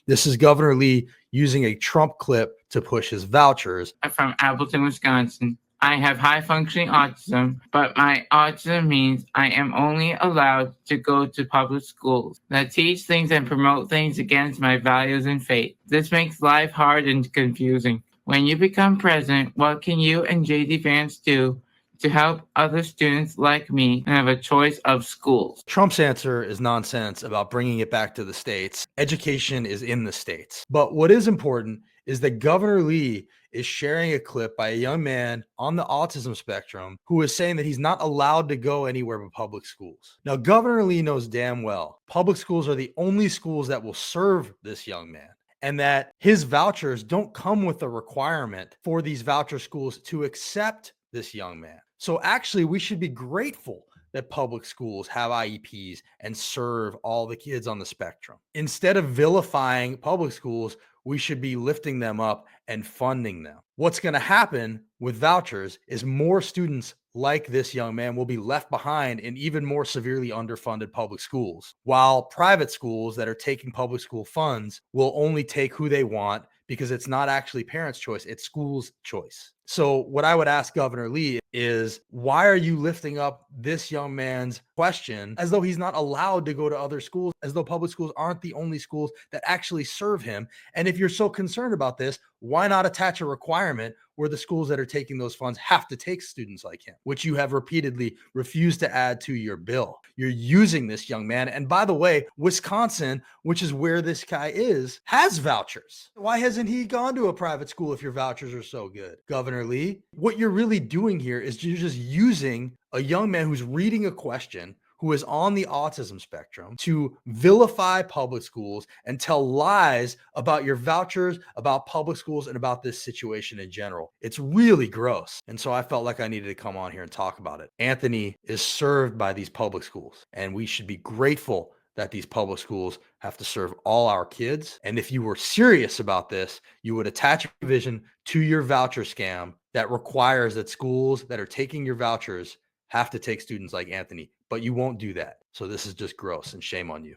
This is Governor Lee using a Trump clip to push his vouchers. From Appleton, Wisconsin. I have high functioning autism, but my autism means I am only allowed to go to public schools that teach things and promote things against my values and faith. This makes life hard and confusing. When you become president, what can you and JD Vance do to help other students like me and have a choice of schools? Trump's answer is nonsense about bringing it back to the states. Education is in the states. But what is important is that Governor Lee is sharing a clip by a young man on the autism spectrum who is saying that he's not allowed to go anywhere but public schools. Now, Governor Lee knows damn well public schools are the only schools that will serve this young man, and that his vouchers don't come with a requirement for these voucher schools to accept this young man. So actually, we should be grateful that public schools have IEPs and serve all the kids on the spectrum. Instead of vilifying public schools, we should be lifting them up and funding them. What's going to happen with vouchers is more students like this young man will be left behind in even more severely underfunded public schools, while private schools that are taking public school funds will only take who they want because it's not actually parents' choice, it's schools' choice. So what I would ask Governor Lee is, why are you lifting up this young man's question as though he's not allowed to go to other schools, as though public schools aren't the only schools that actually serve him? And if you're so concerned about this, why not attach a requirement where the schools that are taking those funds have to take students like him, which you have repeatedly refused to add to your bill? You're using this young man. And by the way, Wisconsin, which is where this guy is, has vouchers. Why hasn't he gone to a private school if your vouchers are so good? Governor Lee, what you're really doing here is you're just using a young man who's reading a question, who is on the autism spectrum, to vilify public schools and tell lies about your vouchers, about public schools, and about this situation in general. It's really gross. And so I felt like I needed to come on here and talk about it. Anthony is served by these public schools, and we should be grateful that these public schools have to serve all our kids. And if you were serious about this, you would attach a provision to your voucher scam that requires that schools that are taking your vouchers have to take students like Anthony, but you won't do that. So this is just gross, and shame on you.